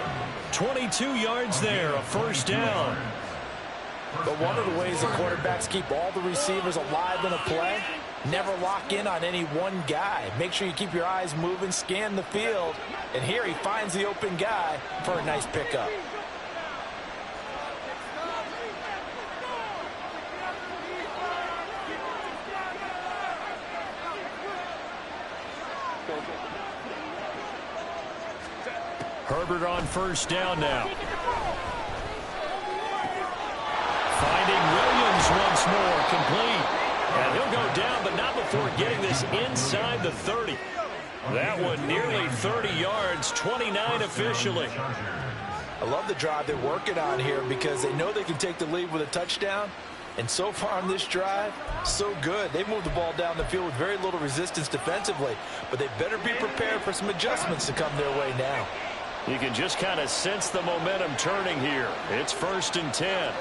22 yards there, a 1st down. But one of the ways the quarterbacks keep all the receivers alive in a play, never lock in on any one guy. Make sure you keep your eyes moving, scan the field. And here he finds the open guy for a nice pickup. Herbert on 1st down now. Finding Williams once more, complete. And he'll go down, but not before getting this inside the 30. That one nearly 30 yards, 29 officially. I love the drive they're working on here because they know they can take the lead with a touchdown. And so far on this drive, so good. They've moved the ball down the field with very little resistance defensively. But they better be prepared for some adjustments to come their way now. You can just kind of sense the momentum turning here. It's 1st and 10.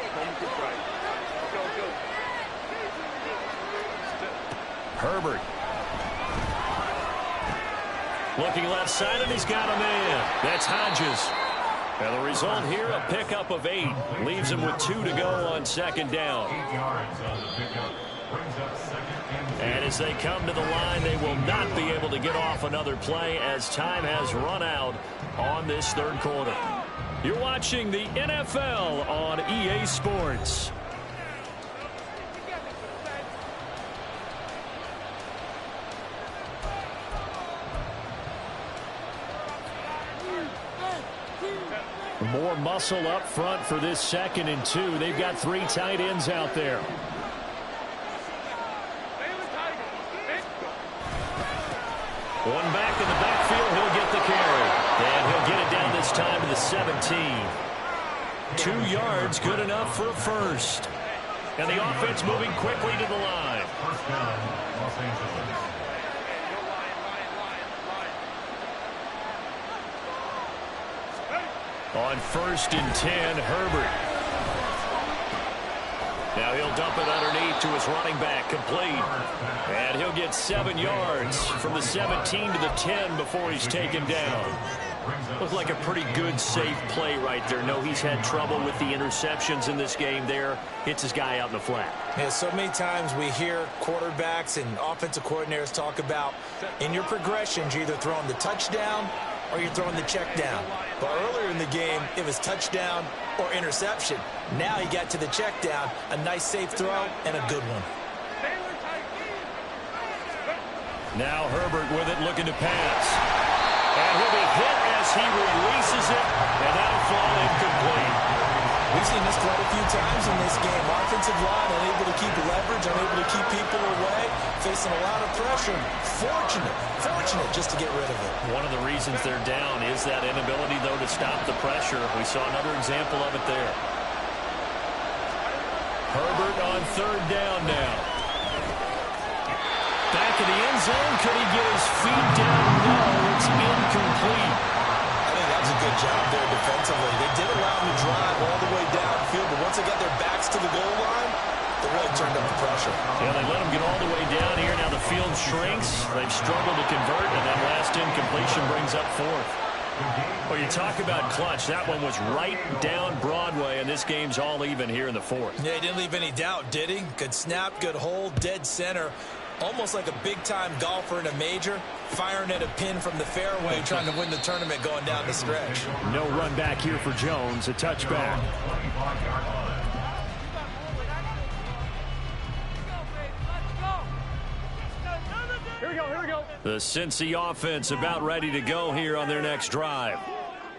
Herbert. Looking left side, and he's got a man. That's Hodges. And the result here, a pickup of 8. Leaves him with 2 to go on second down. 8 yards on the pickup. Brings up second And as they come to the line, they will not be able to get off another play as time has run out on this third quarter. You're watching the NFL on EA Sports. More muscle up front for this 2nd and 2. They've got 3 tight ends out there. One back in the backfield. He'll get the carry. And he'll get it down this time to the 17. 2 yards, good enough for a first. And the offense moving quickly to the line. First down, Los Angeles. On 1st and 10, Herbert. Now he'll dump it underneath to his running back, complete. And he'll get 7 yards from the 17 to the 10 before he's taken down. Looked like a pretty good, safe play right there. No, he's had trouble with the interceptions in this game there. Hits his guy out in the flat. Yeah, so many times we hear quarterbacks and offensive coordinators talk about in your progressions, you're either throwing the touchdown or you're throwing the check down. But earlier in the game, it was touchdown or interception. Now he got to the check down, a nice safe throw, and a good one. Now Herbert with it, looking to pass. And he'll be hit as he releases it, and that'll fall incomplete. We've seen this quite a few times in this game. Offensive line unable to keep leverage, unable to keep people away, facing a lot of pressure. Fortunate just to get rid of it. One of the reasons they're down is that inability, though, to stop the pressure. We saw another example of it there. Herbert on 3rd down now. Back in the end zone. Could he get his feet down? No, it's incomplete. I think that was a good job there defensively. They did allow him to drive all the way downfield, but once they got their backs to the goal line, they really turned up the pressure. Yeah, they let him get all the way down here. Now the field shrinks. They've struggled to convert, and that last incompletion brings up 4th. Well, you talk about clutch. That one was right down Broadway, and this game's all even here in the 4th. Yeah, he didn't leave any doubt, did he? Good snap, good hold, dead center. Almost like a big-time golfer in a major, firing at a pin from the fairway, trying to win the tournament going down the stretch. No run back here for Jones, a touchback. Here we go. The Cincy offense about ready to go here on their next drive.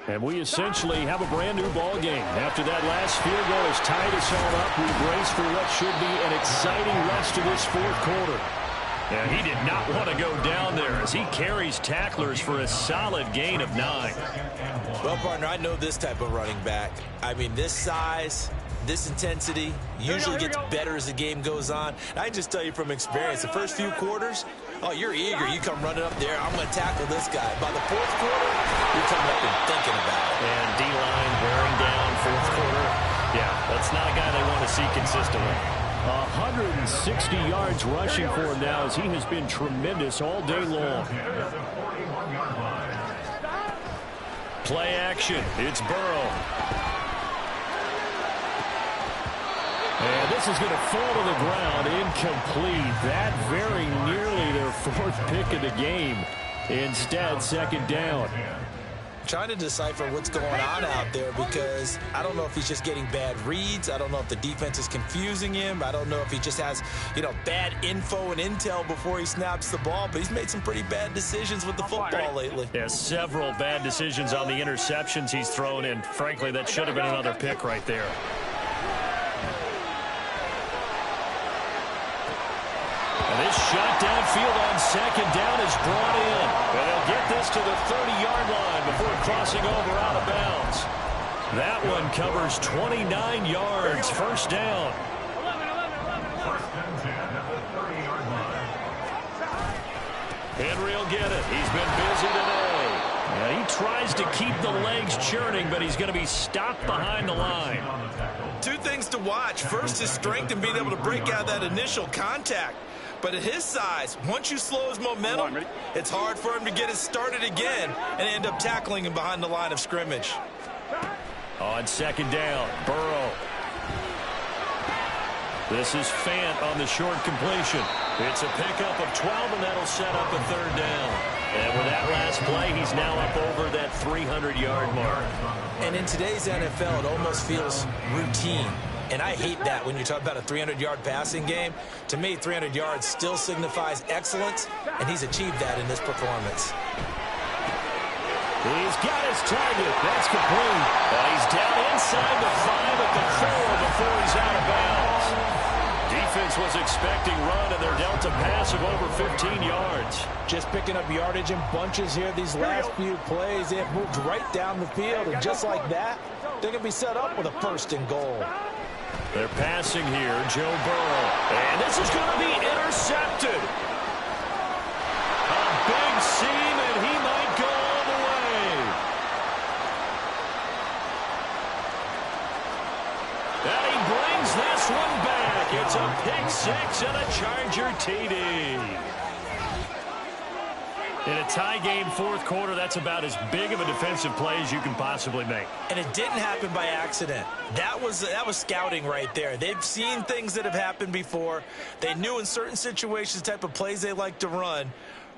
And we essentially have a brand-new ball game. After that last field goal has tied us all up, we brace for what should be an exciting rest of this 4th quarter. And he did not want to go down there as he carries tacklers for a solid gain of 9. Well, partner, I know this type of running back. I mean, this size, this intensity usually gets better as the game goes on. And I just tell you from experience, the first few quarters, oh, you're eager. You come running up there, I'm going to tackle this guy. By the 4th quarter, you're coming up and thinking about it. And D-line wearing down 4th quarter. Yeah, that's not a guy they want to see consistently. 160 yards rushing for him now as he has been tremendous all day long. Play action. It's Burrow. And this is going to fall to the ground. Incomplete. That very nearly their 4th pick of the game. Instead, 2nd down. Trying to decipher what's going on out there because I don't know if he's just getting bad reads. I don't know if the defense is confusing him. I don't know if he just has, bad info and intel before he snaps the ball. But he's made some pretty bad decisions with the football lately. Yeah, several bad decisions on the interceptions he's thrown in. Frankly, that should have been another pick right there. And this shot downfield on 2nd down is brought in. And they'll get this to the 30-yard line before crossing over out of bounds. That one covers 29 yards. First down. First and 10 at the 30-yard line. Henry will get it. He's been busy today. And he tries to keep the legs churning, but he's going to be stopped behind the line. 2 things to watch. First, his strength and being able to break out that initial contact. But at his size, once you slow his momentum, it's hard for him to get it started again and end up tackling him behind the line of scrimmage. On second down, Burrow. This is Fant on the short completion. It's a pickup of 12, and that'll set up a third down. And with that last play, he's now up over that 300-yard mark. And in today's NFL, it almost feels routine. And I hate that when you talk about a 300-yard passing game. To me, 300 yards still signifies excellence, and he's achieved that in this performance. He's got his target. That's complete. He's down inside the 5 at the 4 before he's out of bounds. Defense was expecting run, and they're dealt a pass of over 15 yards. Just picking up yardage in bunches here these last few plays. They have moved right down the field, and just like that, they're going to be set up with a 1st and goal. They're passing here, Joe Burrow. And this is going to be intercepted. A big seam, and he might go all the way. And he brings this one back. It's a pick 6 and a Charger TD. In a tie game 4th quarter, that's about as big of a defensive play as you can possibly make. And it didn't happen by accident. That was scouting right there. They've seen things that have happened before. They knew in certain situations the type of plays they like to run,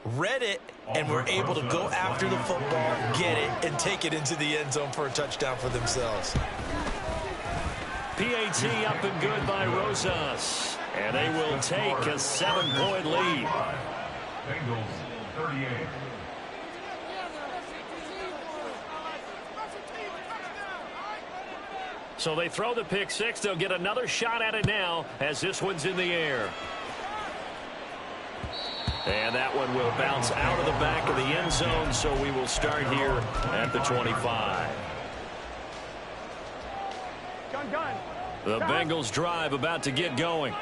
read it, and were able to go after the football, get it, and take it into the end zone for a touchdown for themselves. PAT up and good by Rosas. And they will take a 7-point lead. Bengals 38. So they throw the pick 6. They'll get another shot at it now as this one's in the air. And that one will bounce out of the back of the end zone, so we will start here at the 25. The Bengals drive about to get going.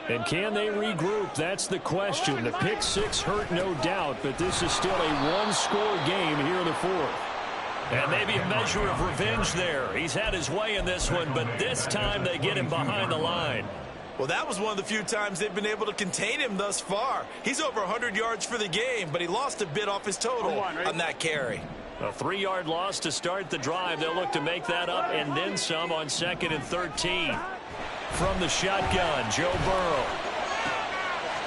And can they regroup? That's the question. The pick 6 hurt, no doubt, but this is still a one-score game here in the 4th. And maybe a measure of revenge there. He's had his way in this one, but this time they get him behind the line. Well, that was one of the few times they've been able to contain him thus far. He's over 100 yards for the game, but he lost a bit off his total on that carry. A 3-yard loss to start the drive. They'll look to make that up and then some on 2nd and 13. From the shotgun, Joe Burrow.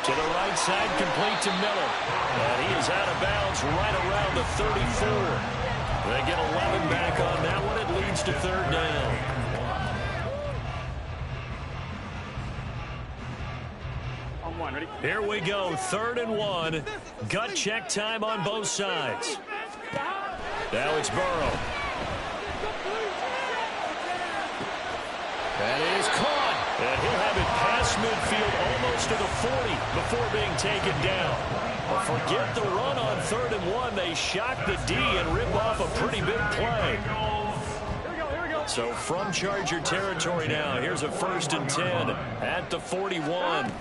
To the right side, complete to Miller. And he is out of bounds right around the 34. They get 11 back on that one. It leads to 3rd down. Here we go, 3rd and 1. Gut check time on both sides. Now it's Burrow. And it is caught. And he'll have it past midfield almost to the 40 before being taken down. But forget the run on 3rd and 1. They shock the D and rip off a pretty big play. So from Charger territory now, here's a 1st and 10 at the 41.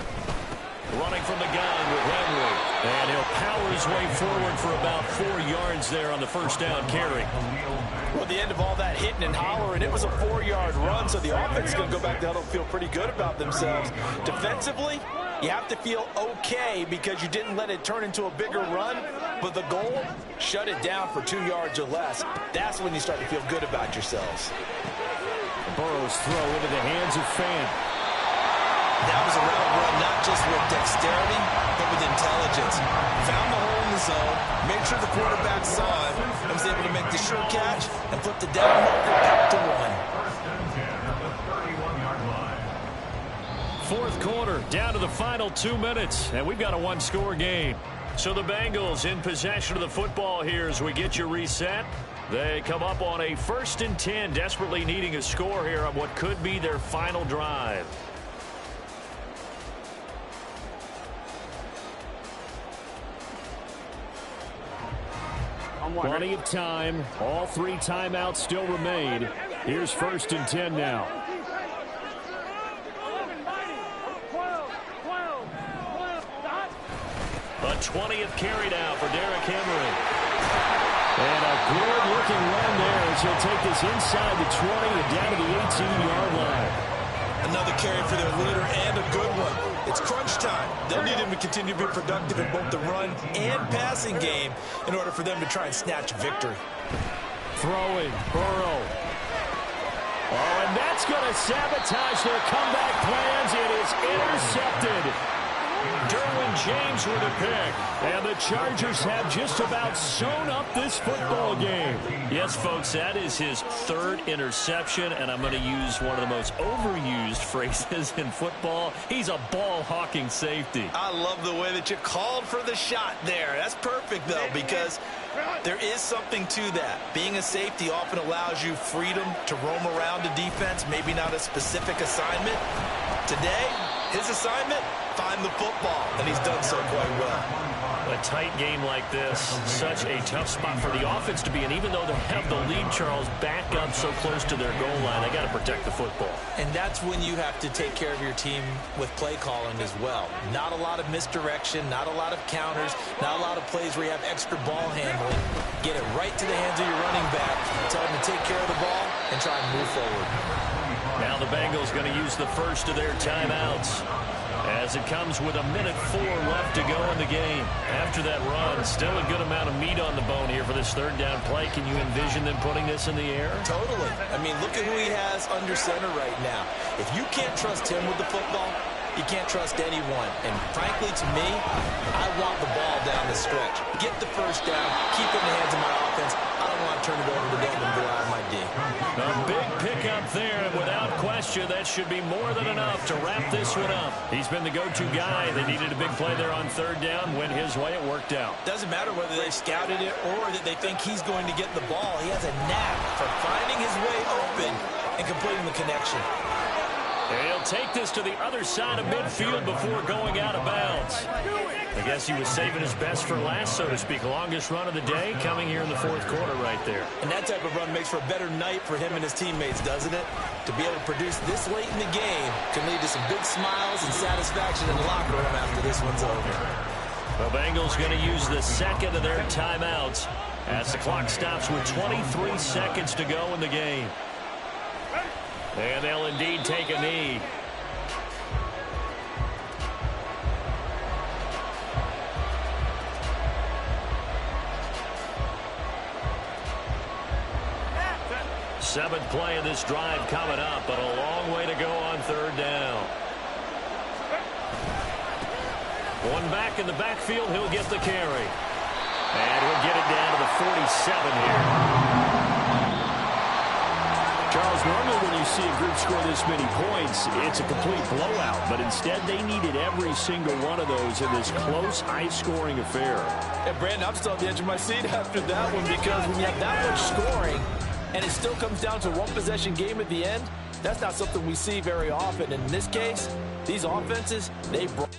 Running from the gun with Henry. And he'll power his way forward for about 4 yards there on the 1st down carry. Well, at the end of all that hitting and hollering, it was a 4-yard run, so the offense is going to go back to huddle, feel pretty good about themselves. Defensively, you have to feel okay because you didn't let it turn into a bigger run, but the goal, shut it down for 2 yards or less. That's when you start to feel good about yourselves. Burrow's throw into the hands of Fant. That was a route run not just with dexterity, but with intelligence. Found the hole in the zone, made sure the quarterback saw it, and was able to make the sure catch and flip the down marker back to 1. 4th quarter, down to the final 2 minutes, and we've got a 1-score game. So the Bengals in possession of the football here as we get you reset. They come up on a 1st and 10, desperately needing a score here on what could be their final drive. Plenty of time. All 3 timeouts still remain. Here's 1st and 10 now. A 20th carry now for Derrick Henry. And a good-looking run there as he'll take this inside the 20 and down to the 18-yard line. Another carry for their leader and a good one. It's crunch time. They'll need him to continue to be productive in both the run and passing game in order for them to try and snatch victory. Throwing, Burrow. Oh, and that's going to sabotage their comeback plans. It is intercepted. Derwin James with a pick. And the Chargers have just about sewn up this football game. Yes, folks, that is his third interception, and I'm going to use one of the most overused phrases in football. He's a ball-hawking safety. I love the way that you called for the shot there. That's perfect, though, because there is something to that. Being a safety often allows you freedom to roam around the defense, maybe not a specific assignment. Today, his assignment, find the football, and he's done so quite well. A tight game like this, such a tough spot for the offense to be in. Even though they have the lead, Charles, back up so close to their goal line, they got to protect the football. And that's when you have to take care of your team with play calling as well. Not a lot of misdirection, not a lot of counters, not a lot of plays where you have extra ball handling. Get it right to the hands of your running back, tell him to take care of the ball, and try and move forward. Now the Bengals going to use the first of their timeouts, as it comes with 1:04 left to go in the game. After that run, still a good amount of meat on the bone here for this third down play. Can you envision them putting this in the air? Totally. I mean, look at who he has under center right now. If you can't trust him with the football, you can't trust anyone. And frankly, to me, I want the ball down the stretch. Get the first down, keep it in the hands of my offense. I don't want to turn it over to them and rely on my D. A big pickup there, and without question, that should be more than enough to wrap this one up. He's been the go-to guy. They needed a big play there on third down. Went his way, it worked out. Doesn't matter whether they scouted it or that they think he's going to get the ball. He has a knack for finding his way open and completing the connection. He'll take this to the other side of midfield before going out of bounds. I guess he was saving his best for last, so to speak. Longest run of the day coming here in the fourth quarter right there. And that type of run makes for a better night for him and his teammates, doesn't it? To be able to produce this late in the game can lead to some big smiles and satisfaction in the locker room after this one's over. The Bengals going to use the second of their timeouts as the clock stops with 23 seconds to go in the game. And they'll indeed take a knee. Seventh play of this drive coming up, but a long way to go on third down. One back in the backfield, he'll get the carry. And he'll get it down to the 47 here. Charles, normally when you see a group score this many points, it's a complete blowout. But instead, they needed every single one of those in this close, high-scoring affair. And, Brandon, I'm still on the edge of my seat after that one because when you have that much scoring and it still comes down to one-possession game at the end, that's not something we see very often. In this case, these offenses, they brought